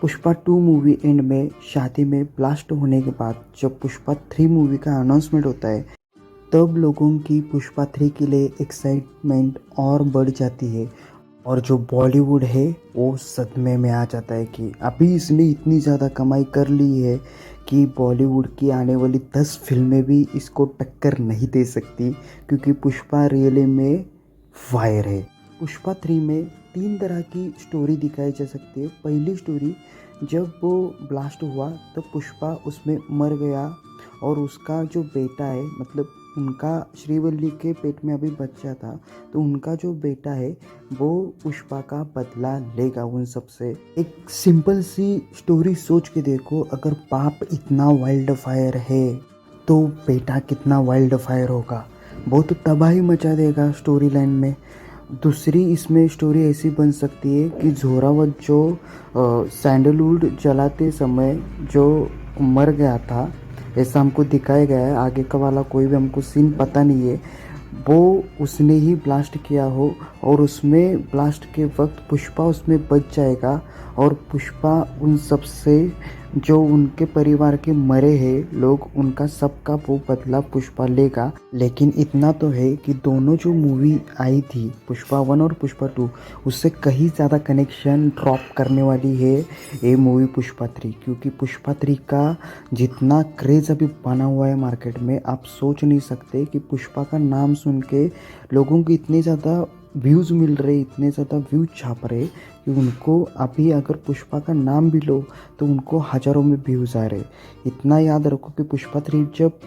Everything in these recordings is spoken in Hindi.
पुष्पा 2 मूवी एंड में शादी में ब्लास्ट होने के बाद जब पुष्पा 3 मूवी का अनाउंसमेंट होता है, तब लोगों की पुष्पा 3 के लिए एक्साइटमेंट और बढ़ जाती है। और जो बॉलीवुड है वो सदमे में आ जाता है कि अभी इसने इतनी ज़्यादा कमाई कर ली है कि बॉलीवुड की आने वाली 10 फिल्में भी इसको टक्कर नहीं दे सकती, क्योंकि पुष्पा रियली में फायर है। पुष्पा 3 में 3 तरह की स्टोरी दिखाई जा सकती है। पहली स्टोरी, जब वो ब्लास्ट हुआ तो पुष्पा उसमें मर गया और उसका जो बेटा है, मतलब उनका श्रीवल्ली के पेट में अभी बच्चा था, तो उनका जो बेटा है वो पुष्पा का बदला लेगा उन सब से। एक सिंपल सी स्टोरी सोच के देखो, अगर बाप इतना वाइल्ड फायर है तो बेटा कितना वाइल्ड फायर होगा, बहुत तबाही मचा देगा स्टोरी लाइन में। दूसरी इसमें स्टोरी ऐसी बन सकती है कि जोरावर जो सैंडलवुड जलाते समय जो मर गया था, ऐसा हमको दिखाया गया है। आगे का वाला कोई भी हमको सीन पता नहीं है, वो उसने ही ब्लास्ट किया हो और उसमें ब्लास्ट के वक्त पुष्पा उसमें बच जाएगा और पुष्पा उन सब से जो उनके परिवार के मरे हैं लोग, उनका सबका वो बदला पुष्पा लेगा। लेकिन इतना तो है कि दोनों जो मूवी आई थी पुष्पा 1 और पुष्पा 2, उससे कहीं ज़्यादा कनेक्शन ड्रॉप करने वाली है ये मूवी पुष्पा 3, क्योंकि पुष्पा 3 का जितना क्रेज़ अभी बना हुआ है मार्केट में, आप सोच नहीं सकते कि पुष्पा का नाम सुन के लोगों को इतने ज़्यादा व्यूज़ मिल रहे, इतने ज़्यादा व्यूज छाप रहे कि उनको अभी अगर पुष्पा का नाम भी लो तो उनको हज़ारों में व्यूज़ आ रहे। इतना याद रखो कि पुष्पा 3 जब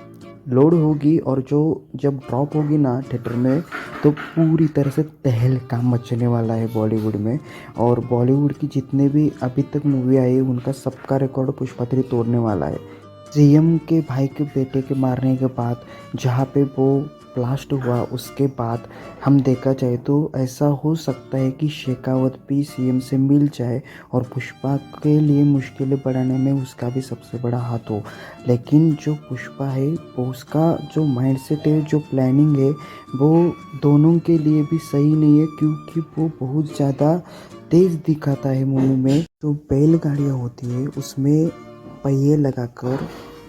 लोड होगी और जब ड्रॉप होगी ना थिएटर में, तो पूरी तरह से तहलका मचने वाला है बॉलीवुड में। और बॉलीवुड की जितने भी अभी तक मूवी आई है उनका सबका रिकॉर्ड पुष्पा 3 तोड़ने वाला है। सीएम के भाई के बेटे के मारने के बाद जहाँ पे वो ब्लास्ट हुआ, उसके बाद हम देखा जाए तो ऐसा हो सकता है कि शेखावत भी सीएम से मिल जाए और पुष्पा के लिए मुश्किलें बढ़ाने में उसका भी सबसे बड़ा हाथ हो। लेकिन जो पुष्पा है वो उसका जो माइंडसेट है, जो प्लानिंग है, वो दोनों के लिए भी सही नहीं है, क्योंकि वो बहुत ज़्यादा तेज़ दिखाता है मूवी में। जो बैलगाड़ियाँ होती है उसमें पहिए लगाकर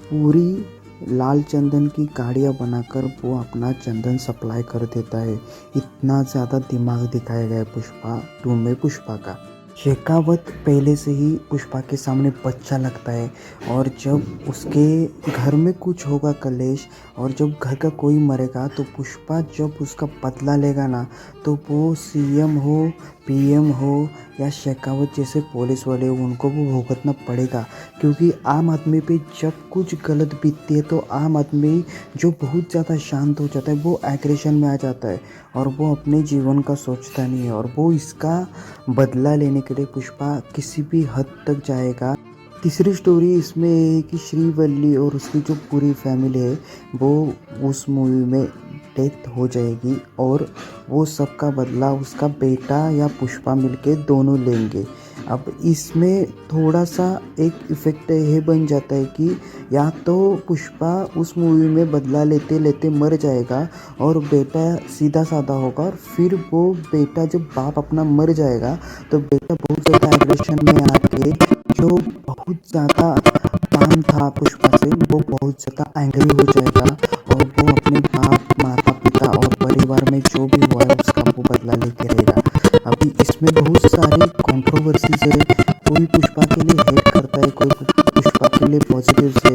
पूरी लाल चंदन की गाड़ियाँ बनाकर वो अपना चंदन सप्लाई कर देता है। इतना ज़्यादा दिमाग दिखाया गया है पुष्पा 2 में पुष्पा का। शेखावत पहले से ही पुष्पा के सामने बच्चा लगता है, और जब उसके घर में कुछ होगा कलेश और जब घर का कोई मरेगा तो पुष्पा जब उसका बदला लेगा ना, तो वो सीएम हो, पीएम हो या शेखावत जैसे पुलिस वाले हो, उनको वो भुगतना पड़ेगा। क्योंकि आम आदमी पे जब कुछ गलत बीतती है तो आम आदमी जो बहुत ज़्यादा शांत हो जाता है वो एग्रेशन में आ जाता है और वो अपने जीवन का सोचता नहीं है, और वो इसका बदला लेने के लिए पुष्पा किसी भी हद तक जाएगा। तीसरी स्टोरी इसमें है कि श्रीवल्ली और उसकी जो पूरी फैमिली है वो उस मूवी में डेथ हो जाएगी और वो सबका बदला उसका बेटा या पुष्पा मिलके दोनों लेंगे। अब इसमें थोड़ा सा एक इफ़ेक्ट ये बन जाता है कि या तो पुष्पा उस मूवी में बदला लेते लेते मर जाएगा और बेटा सीधा साधा होगा, और फिर वो बेटा जब बाप अपना मर जाएगा तो बेटा बहुत ज़्यादा एग्रेशन में आके जो बहुत ज़्यादा काम था पुष्पा से वो बहुत ज़्यादा एंग्री हो जाएगा और वो अपने बाप, माता पिता और परिवार में जो भी हुआ है उसका वो बदला लेके रहेगा। अभी इसमें बहुत सारी कंट्रोवर्सीज है, कोई पुष्पा के लिए हेट करता है, कोई पुष्पा के लिए पॉजिटिव्स है,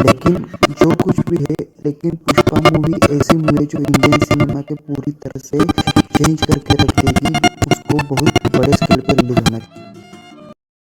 लेकिन जो कुछ भी है, लेकिन पुष्पा मूवी ऐसी मूवी है जो इंडियन सिनेमा के पूरी तरह से चेंज करके रख देगी। उसको बहुत बड़े स्केल पर रिलीज होना चाहिए।